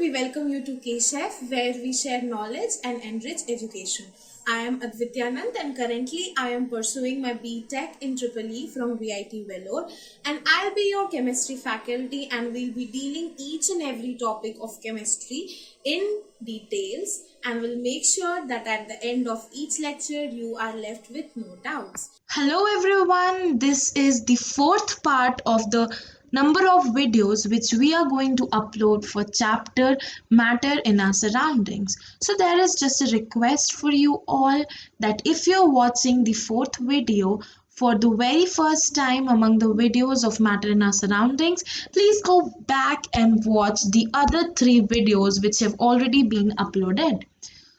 we welcome you to KSHEF, where we share knowledge and enrich education. I am Advityanand and currently I am pursuing my BTech in EEE from VIT Vellore, and I'll be your chemistry faculty and we'll be dealing each and every topic of chemistry in details, and will make sure that at the end of each lecture you are left with no doubts. Hello everyone, this is the fourth part of the number of videos which we are going to upload for chapter Matter in Our Surroundings. So there is just a request for you all that if you're watching the fourth video for the very first time among the videos of Matter in Our Surroundings, please go back and watch the other three videos which have already been uploaded.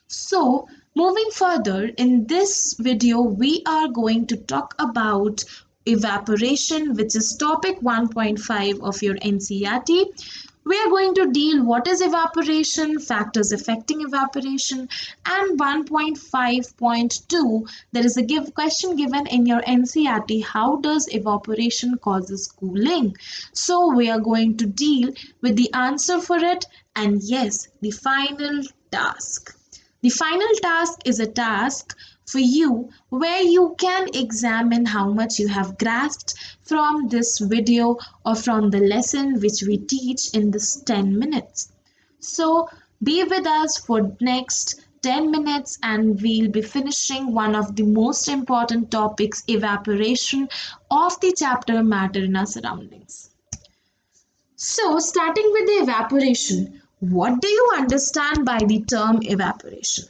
So, moving further, in this video, we are going to talk about evaporation, which is topic 1.5 of your NCERT. We are going to deal what is evaporation, factors affecting evaporation, and 1.5.2, there is a question given in your NCERT, how does evaporation causes cooling? So we are going to deal with the answer for it, and yes, the final task. The final task is a task for you where you can examine how much you have grasped from this video or from the lesson which we teach in this 10 minutes. So be with us for next 10 minutes and we'll be finishing one of the most important topics, evaporation, of the chapter Matter in Our Surroundings. So starting with the evaporation, what do you understand by the term evaporation?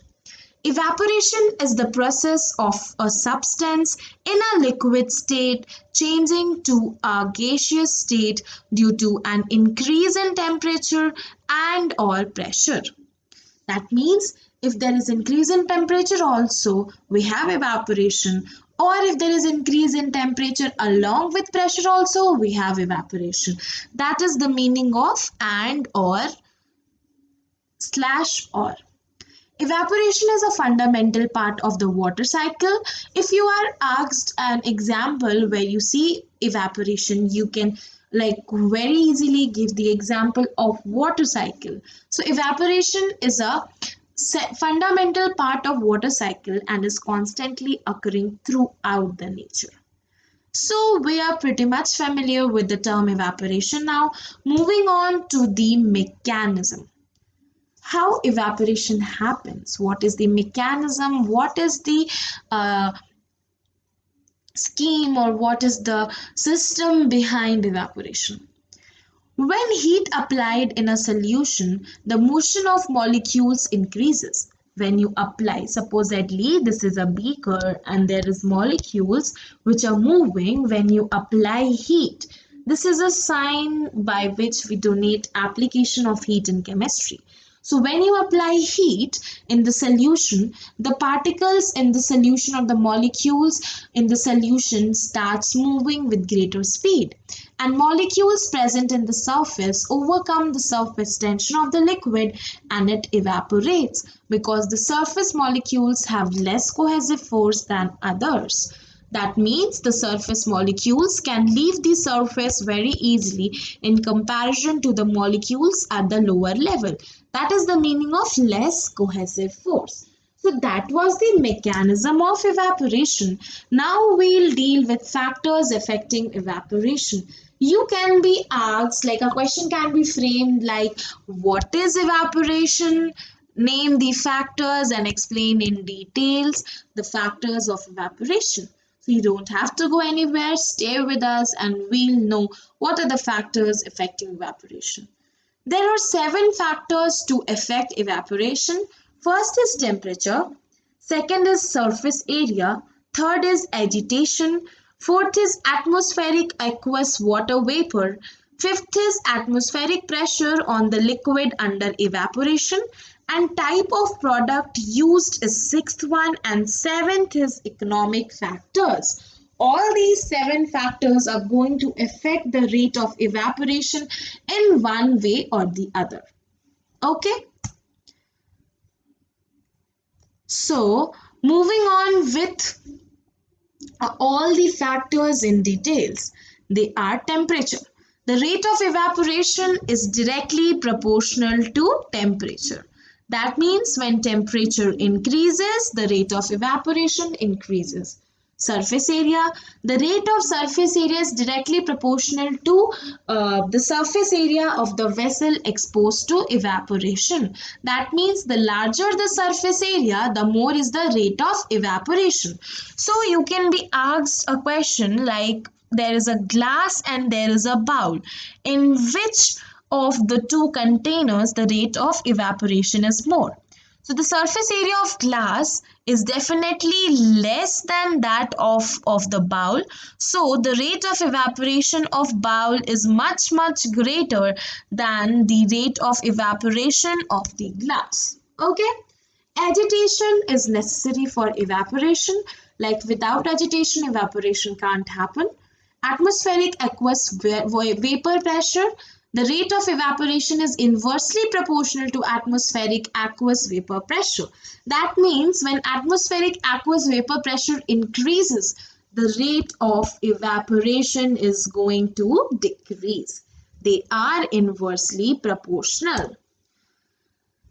Evaporation is the process of a substance in a liquid state changing to a gaseous state due to an increase in temperature and or pressure. That means if there is increase in temperature also, we have evaporation, or if there is increase in temperature along with pressure also, we have evaporation. That is the meaning of and or slash or. Evaporation is a fundamental part of the water cycle. If you are asked an example where you see evaporation, you can very easily give the example of water cycle. So evaporation is a fundamental part of water cycle and is constantly occurring throughout the nature. So we are pretty much familiar with the term evaporation now. Moving on to the mechanism. How evaporation happens, what is the mechanism, what is the scheme, or what is the system behind evaporation. When heat applied in a solution, the motion of molecules increases. When you apply, supposedly this is a beaker and there is molecules which are moving when you apply heat. This is a sign by which we denote application of heat in chemistry. So when you apply heat in the solution, the particles in the solution or the molecules in the solution starts moving with greater speed. And molecules present in the surface overcome the surface tension of the liquid and it evaporates because the surface molecules have less cohesive force than others. That means the surface molecules can leave the surface very easily in comparison to the molecules at the lower level. That is the meaning of less cohesive force. So that was the mechanism of evaporation. Now we'll deal with factors affecting evaporation. You can be asked, a question can be framed like, what is evaporation? Name the factors and explain in details the factors of evaporation. So you don't have to go anywhere, stay with us and we'll know what are the factors affecting evaporation. There are 7 factors to affect evaporation. First is temperature, second is surface area, third is agitation, fourth is atmospheric aqueous water vapor, fifth is atmospheric pressure on the liquid under evaporation, and type of product used is 6th one, and 7th is economic factors. All these 7 factors are going to affect the rate of evaporation in one way or the other. Okay. So moving on with all the factors in details. They are temperature. The rate of evaporation is directly proportional to temperature. That means when temperature increases, the rate of evaporation increases. Surface area, the rate of surface area is directly proportional to the surface area of the vessel exposed to evaporation. That means the larger the surface area, the more is the rate of evaporation. So you can be asked a question like, there is a glass and there is a bowl. In which of the two containers the rate of evaporation is more? So the surface area of glass is definitely less than that of the bowl. So the rate of evaporation of bowl is much greater than the rate of evaporation of the glass. Okay? Agitation is necessary for evaporation. Like without agitation, evaporation can't happen. Atmospheric aqueous vapor pressure. The rate of evaporation is inversely proportional to atmospheric aqueous vapor pressure. That means when atmospheric aqueous vapor pressure increases, the rate of evaporation is going to decrease. They are inversely proportional.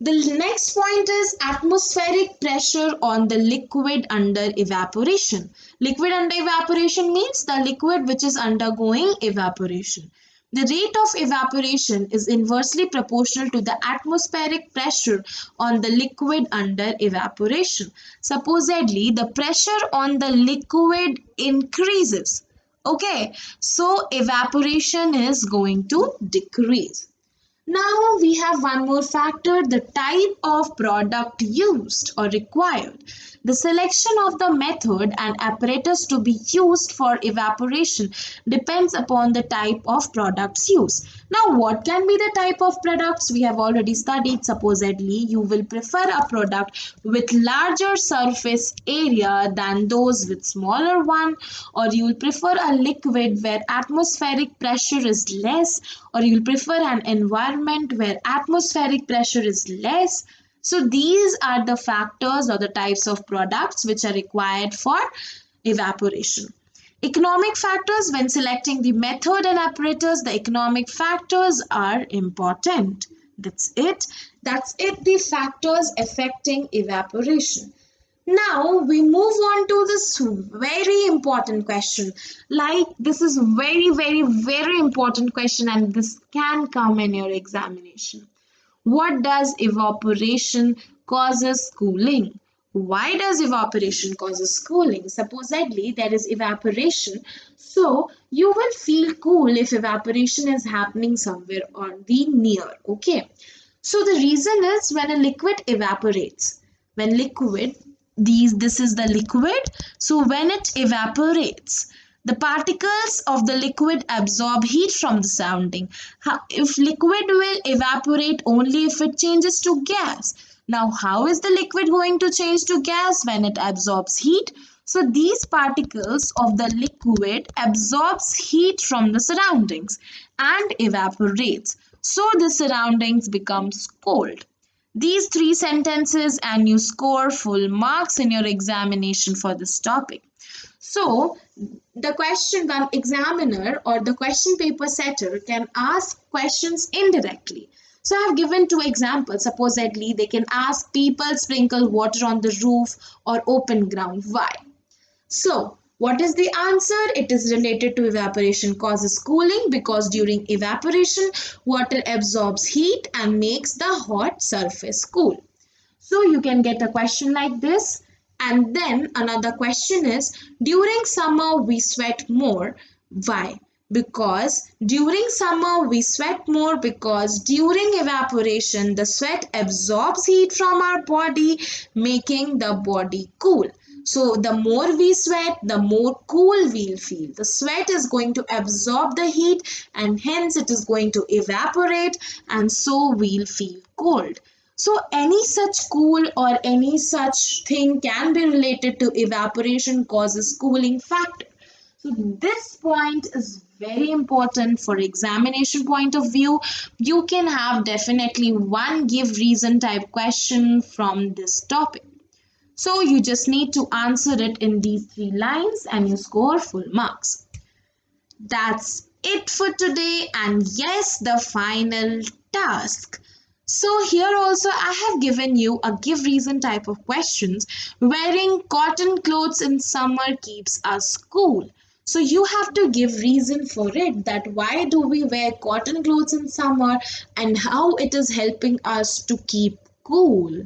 The next point is atmospheric pressure on the liquid under evaporation. Liquid under evaporation means the liquid which is undergoing evaporation. The rate of evaporation is inversely proportional to the atmospheric pressure on the liquid under evaporation. Supposedly, the pressure on the liquid increases. Okay, so evaporation is going to decrease. Now we have one more factor, the type of product used or required. The selection of the method and apparatus to be used for evaporation depends upon the type of products used. Now what can be the type of products? We have already studied. Supposedly you will prefer a product with larger surface area than those with smaller one, or you will prefer a liquid where atmospheric pressure is less, or you will prefer an environment where atmospheric pressure is less. So these are the factors or the types of products which are required for evaporation. Economic factors, when selecting the method and apparatus, the economic factors are important. That's it. The factors affecting evaporation. Now we move on to this very important question. Like this is very important question, and this can come in your examination. What does evaporation causes cooling? Why does evaporation causes cooling? Supposedly there is evaporation, so you will feel cool if evaporation is happening somewhere on the near. Okay. So the reason is when a liquid evaporates, when liquid this is the liquid, so when it evaporates, the particles of the liquid absorb heat from the surrounding. If liquid will evaporate only if it changes to gas. Now how is the liquid going to change to gas? When it absorbs heat. So these particles of the liquid absorbs heat from the surroundings and evaporates. So the surroundings becomes cold. These three sentences and you score full marks in your examination for this topic. So the question examiner or the question paper setter can ask questions indirectly. So I have given two examples. Supposedly they can ask people sprinkle water on the roof or open ground. Why? So what is the answer? It is related to evaporation causes cooling because during evaporation, water absorbs heat and makes the hot surface cool. So you can get a question like this. And then another question is, during summer we sweat more. Why? Because during summer we sweat more because during evaporation the sweat absorbs heat from our body, making the body cool. So the more we sweat, the more cool we'll feel. The sweat is going to absorb the heat and hence it is going to evaporate and so we'll feel cold. So any such cool or any such thing can be related to evaporation causes cooling factor. So this point is very important for examination point of view. You can have definitely one give reason type question from this topic. So you just need to answer it in these three lines and you score full marks. That's it for today, and yes, the final task. So here also I have given you a give reason type of questions. Wearing cotton clothes in summer keeps us cool. So you have to give reason for it, that why do we wear cotton clothes in summer and how it is helping us to keep cool.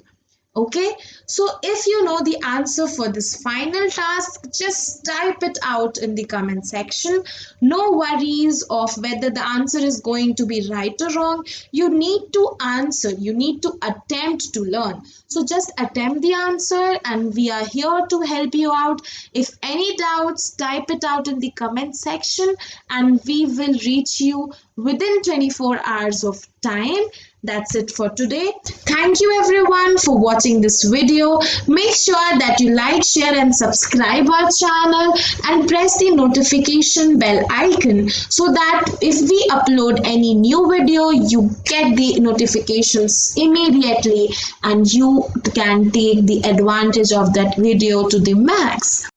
Okay, so if you know the answer for this final task, just type it out in the comment section. No worries of whether the answer is going to be right or wrong. You need to answer, you need to attempt to learn. So just attempt the answer and we are here to help you out. If any doubts, type it out in the comment section and we will reach you within 24 hours of time. That's it for today. Thank you everyone for watching this video. Make sure that you like, share and subscribe our channel and press the notification bell icon so that if we upload any new video, you get the notifications immediately and you can take the advantage of that video to the max.